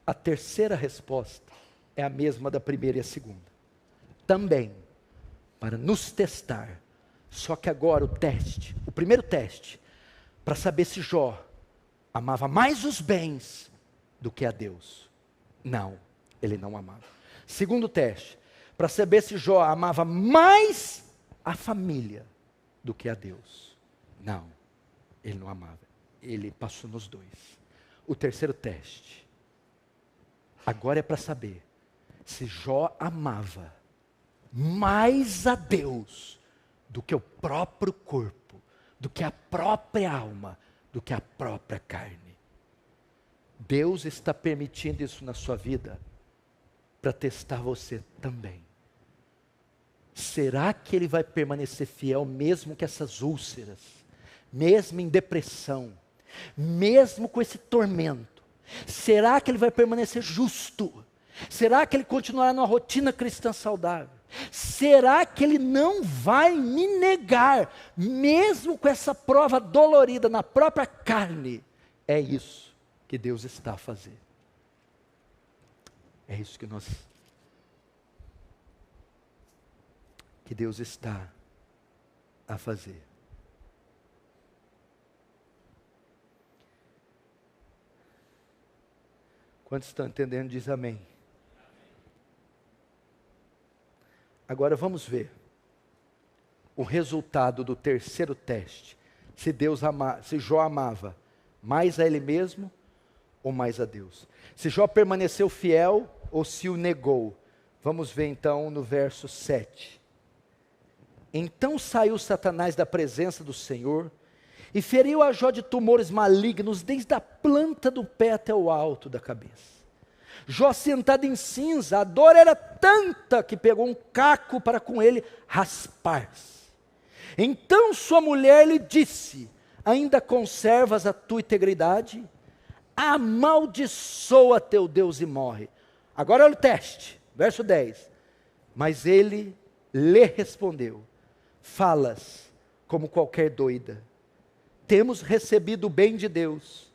A terceira resposta é a mesma da primeira e a segunda. Também, para nos testar, só que agora o primeiro teste, para saber se Jó amava mais os bens do que a Deus. Não, ele não amava. Segundo teste, para saber se Jó amava mais a família do que a Deus. Não, ele não amava. Ele passou nos dois. O terceiro teste, agora é para saber se Jó amava mais a Deus do que o próprio corpo, do que a própria alma, do que a própria carne. Deus está permitindo isso na sua vida para testar você também. Será que Ele vai permanecer fiel mesmo com essas úlceras, mesmo em depressão, mesmo com esse tormento? Será que Ele vai permanecer justo? Será que Ele continuará numa rotina cristã saudável? Será que Ele não vai me negar, mesmo com essa prova dolorida na própria carne? É isso que Deus está a fazer. É isso que Deus está a fazer. Quantos estão entendendo, diz amém. Agora vamos ver o resultado do terceiro teste. Se Jó amava mais a ele mesmo ou mais a Deus. Se Jó permaneceu fiel ou se o negou. Vamos ver então no verso 7. Então saiu Satanás da presença do Senhor e feriu a Jó de tumores malignos desde a planta do pé até o alto da cabeça. Jó sentado em cinza, a dor era tanta que pegou um caco para com ele raspar-se. Então sua mulher lhe disse: ainda conservas a tua integridade? Amaldiçoa teu Deus e morre. Agora olha o teste, verso 10. Mas ele lhe respondeu: falas como qualquer doida. Temos recebido o bem de Deus,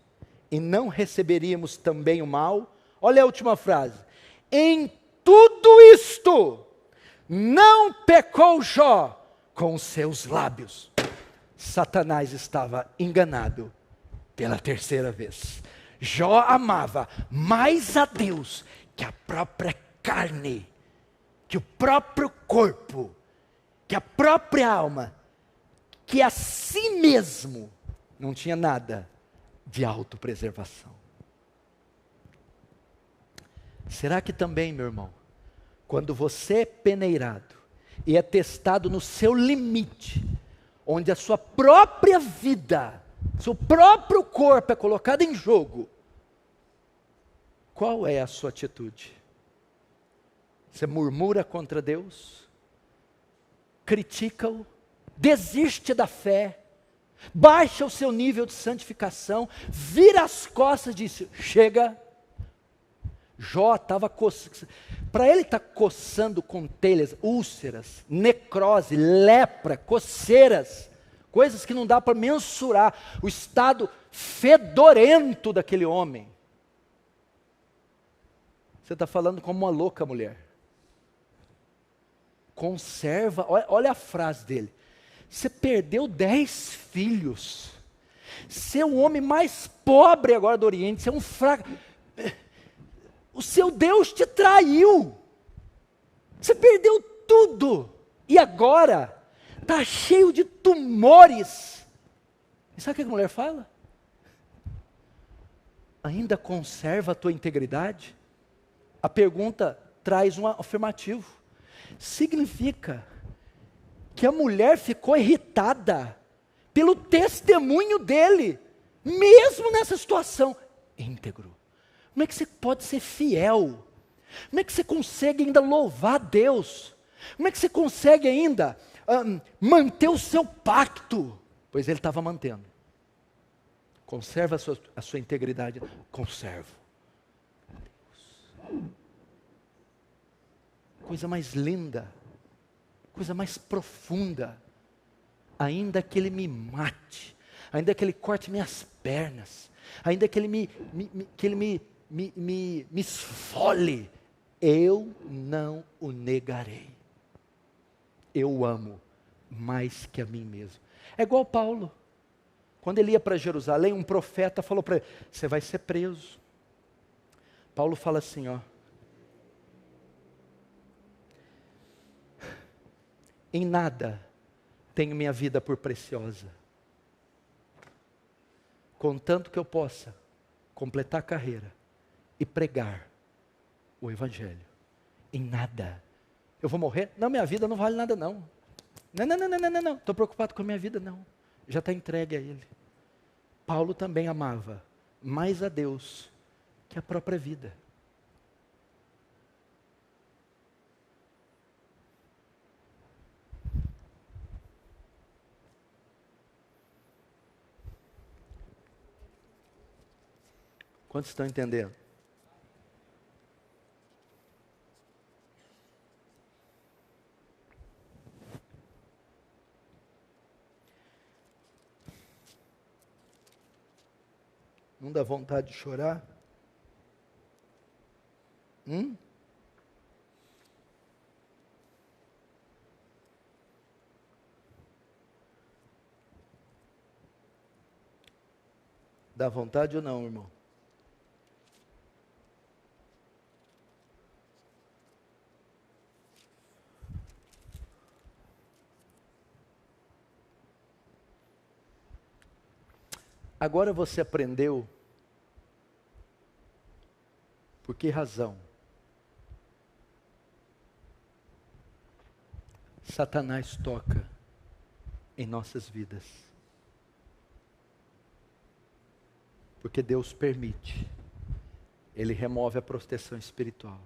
e não receberíamos também o mal? Olha a última frase. Em tudo isto, não pecou Jó com os seus lábios. Satanás estava enganado pela terceira vez. Jó amava mais a Deus que a própria carne, que o próprio corpo, que a própria alma, que a si mesmo. Não tinha nada de autopreservação. Será que também, meu irmão, quando você é peneirado e é testado no seu limite, onde a sua própria vida, seu próprio corpo é colocado em jogo, qual é a sua atitude? Você murmura contra Deus? Critica-o? Desiste da fé? Baixa o seu nível de santificação? Vira as costas e diz: chega. Jó estava coçando, para ele estar coçando com telhas, úlceras, necrose, lepra, coceiras, coisas que não dá para mensurar, o estado fedorento daquele homem. Você está falando como uma louca mulher. Conserva, olha a frase dele. Você perdeu 10 filhos. Você é o homem mais pobre agora do Oriente, você é um fraco. O seu Deus te traiu. Você perdeu tudo. E agora está cheio de tumores. E sabe o que a mulher fala? Ainda conserva a tua integridade? A pergunta traz um afirmativo. Significa que a mulher ficou irritada pelo testemunho dele, mesmo nessa situação. Íntegro. Como é que você pode ser fiel? Como é que você consegue ainda louvar a Deus? Como é que você consegue ainda manter o seu pacto? Pois ele estava mantendo. Conserva a sua integridade. Conservo. Deus. Coisa mais linda. Coisa mais profunda. Ainda que ele me mate. Ainda que ele corte minhas pernas. Ainda que ele me esfole, eu não o negarei. Eu o amo mais que a mim mesmo. É igual Paulo. Quando ele ia para Jerusalém, um profeta falou para ele: você vai ser preso. Paulo fala assim, ó: em nada tenho minha vida por preciosa, contanto que eu possa completar a carreira e pregar o Evangelho. Em nada. Eu vou morrer? Não, minha vida não vale nada não. Não. Estou preocupado com a minha vida não. Já está entregue a Ele. Paulo também amava mais a Deus que a própria vida. Quantos estão entendendo? Não dá vontade de chorar? Dá vontade ou não, irmão? Agora você aprendeu por que razão Satanás toca em nossas vidas. Porque Deus permite. Ele remove a proteção espiritual.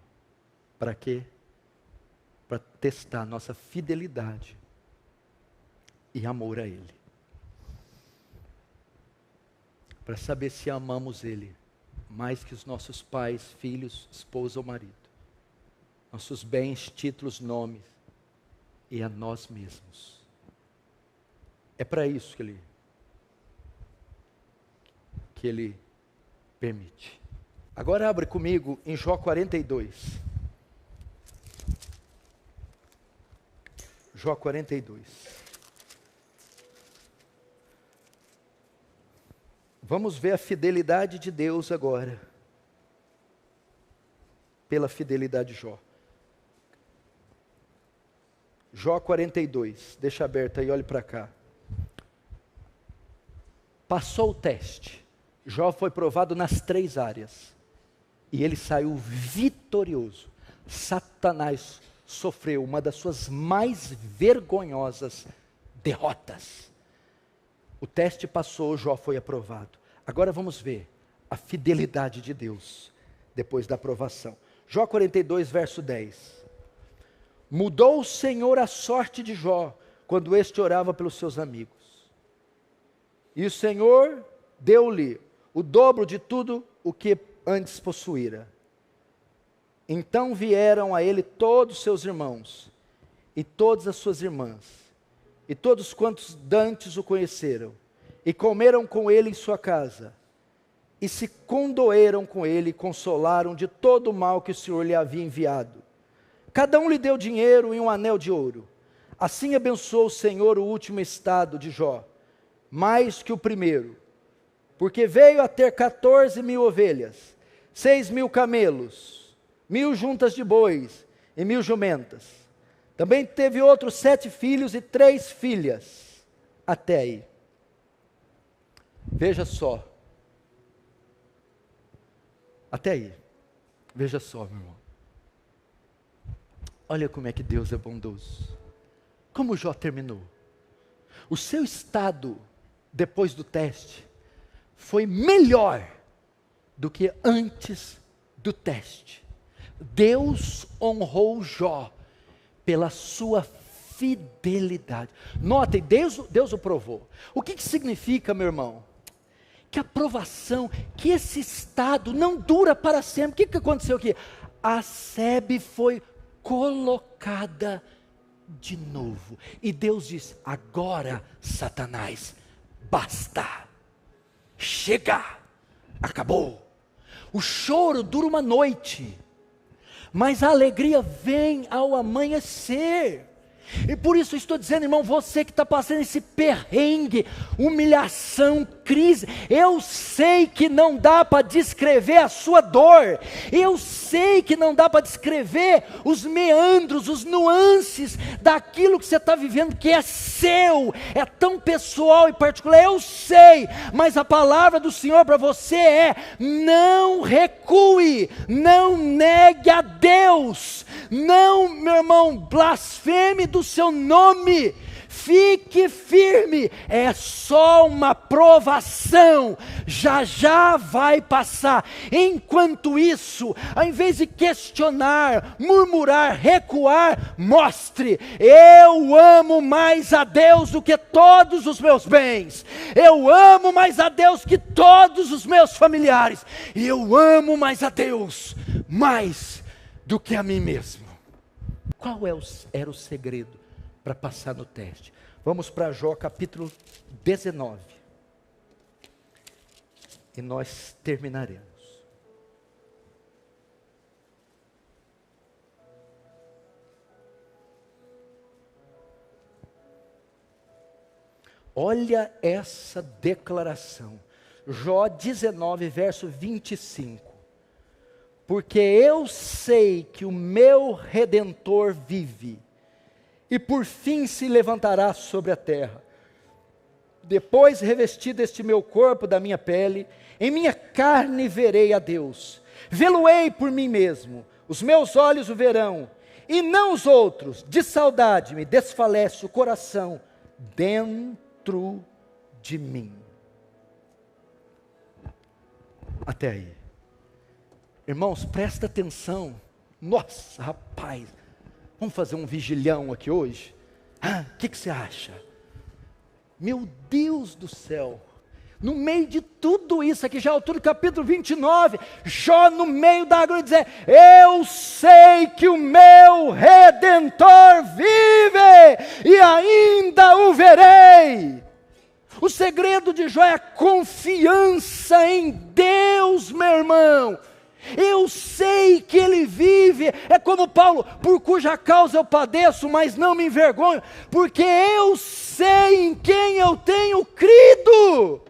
Para quê? Para testar nossa fidelidade e amor a Ele. Para saber se amamos Ele mais que os nossos pais, filhos, esposa ou marido. Nossos bens, títulos, nomes e a nós mesmos. É para isso que Ele permite. Agora abre comigo em Jó 42. Jó 42. Vamos ver a fidelidade de Deus agora. Pela fidelidade de Jó. Jó 42. Deixa aberto aí, olhe para cá. Passou o teste. Jó foi provado nas 3 áreas. E ele saiu vitorioso. Satanás sofreu uma das suas mais vergonhosas derrotas. O teste passou, Jó foi aprovado. Agora vamos ver a fidelidade de Deus depois da aprovação. Jó 42, verso 10. Mudou o Senhor a sorte de Jó quando este orava pelos seus amigos. E o Senhor deu-lhe o dobro de tudo o que antes possuíra. Então vieram a ele todos os seus irmãos, e todas as suas irmãs, e todos quantos dantes o conheceram, e comeram com ele em sua casa, e se condoeram com ele, e consolaram de todo o mal que o Senhor lhe havia enviado. Cada um lhe deu dinheiro e um anel de ouro. Assim abençoou o Senhor o último estado de Jó, mais que o primeiro, porque veio a ter 14.000 ovelhas, 6.000 camelos, 1.000 juntas de bois e 1.000 jumentas. Também teve outros 7 filhos e 3 filhas. Até aí. Veja só. Até aí. Veja só, meu irmão. Olha como é que Deus é bondoso. Como Jó terminou. O seu estado, depois do teste, foi melhor do que antes do teste. Deus honrou Jó pela sua fidelidade. Notem, Deus o provou. O que significa, meu irmão? Que a provação, que esse estado não dura para sempre. O que aconteceu aqui? A sebe foi colocada de novo. E Deus diz: agora, Satanás, basta. Chega. Acabou. O choro dura uma noite, mas a alegria vem ao amanhecer. E por isso estou dizendo, irmão, você que está passando esse perrengue, humilhação, crise, eu sei que não dá para descrever a sua dor, eu sei que não dá para descrever os meandros, os nuances daquilo que você está vivendo, que é seu, é tão pessoal e particular, eu sei, mas a palavra do Senhor para você é: não recue, não negue a Deus, não, meu irmão, blasfeme do seu nome, fique firme, é só uma provação, já já vai passar. Enquanto isso, ao invés de questionar, murmurar, recuar, mostre: eu amo mais a Deus do que todos os meus bens, eu amo mais a Deus que todos os meus familiares, e eu amo mais a Deus, mais do que a mim mesmo. Qual era o segredo para passar no teste? Vamos para Jó capítulo 19. E nós terminaremos. Olha essa declaração. Jó 19, verso 25. Porque eu sei que o meu Redentor vive, e por fim se levantará sobre a terra. depois revestido este meu corpo da minha pele, em minha carne verei a Deus. Vê-lo-ei por mim mesmo, os meus olhos o verão, e não os outros. De saudade me desfalece o coração dentro de mim. Até aí. Irmãos, presta atenção. Nossa, rapaz, vamos fazer um vigilhão aqui hoje? O que você acha? Meu Deus do céu, no meio de tudo isso aqui, já é a altura do capítulo 29, Jó no meio da água dizer, eu sei que o meu Redentor vive, e ainda o verei. O segredo de Jó é a confiança em Deus, meu irmão. Eu sei que Ele vive, é como Paulo, por cuja causa eu padeço, mas não me envergonho, porque eu sei em quem eu tenho crido.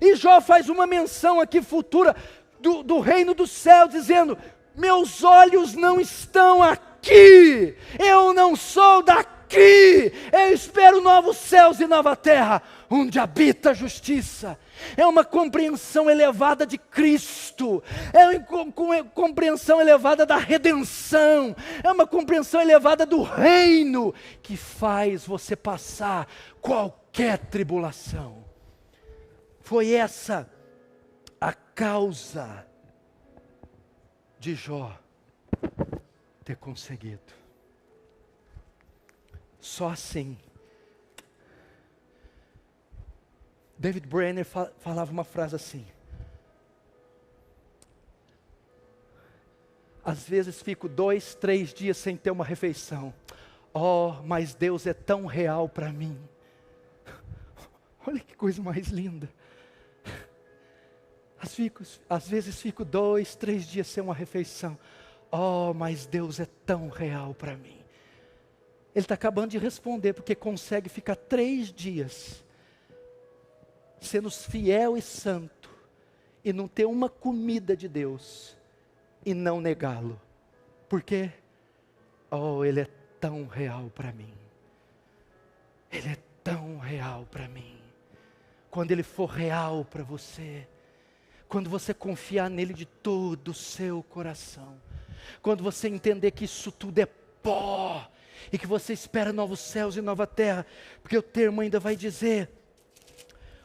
E Jó faz uma menção aqui futura do reino do céu, dizendo, meus olhos não estão aqui, eu não sou daqui, eu espero novos céus e nova terra, onde habita a justiça. É uma compreensão elevada de Cristo, é uma compreensão elevada da redenção, é uma compreensão elevada do reino, que faz você passar qualquer tribulação. Foi essa a causa de Jó ter conseguido. Só assim. David Brenner falava uma frase assim: às vezes fico 2, 3 dias sem ter uma refeição. Mas Deus é tão real para mim. Olha que coisa mais linda. Às vezes fico 2, 3 dias sem uma refeição. Mas Deus é tão real para mim. Ele está acabando de responder, porque consegue ficar 3 dias sendo fiel e santo, e não ter uma comida de Deus, e não negá-lo. Por quê? Ele é tão real para mim. Ele é tão real para mim. Quando Ele for real para você, quando você confiar nele de todo o seu coração, quando você entender que isso tudo é pó, e que você espera novos céus e nova terra, porque o termo ainda vai dizer,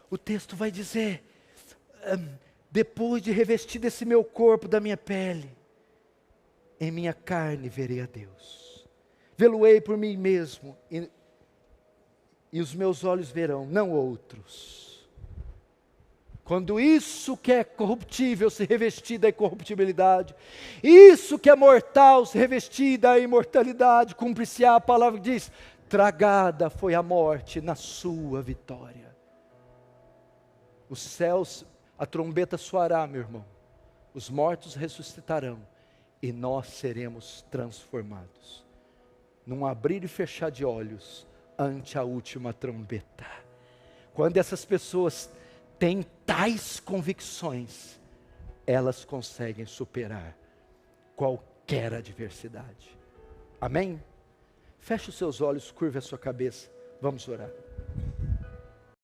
o texto vai dizer, depois de revestir esse meu corpo da minha pele, em minha carne verei a Deus. Vê-lo-ei por mim mesmo, e os meus olhos verão, não outros. Quando isso que é corruptível se revestir da incorruptibilidade, isso que é mortal se revestir da imortalidade, cumpre-se a palavra que diz, tragada foi a morte na sua vitória. Os céus, a trombeta soará, meu irmão, os mortos ressuscitarão, e nós seremos transformados, num abrir e fechar de olhos, ante a última trombeta. Quando essas pessoas têm tais convicções, elas conseguem superar qualquer adversidade. Amém? Feche os seus olhos, curve a sua cabeça, vamos orar.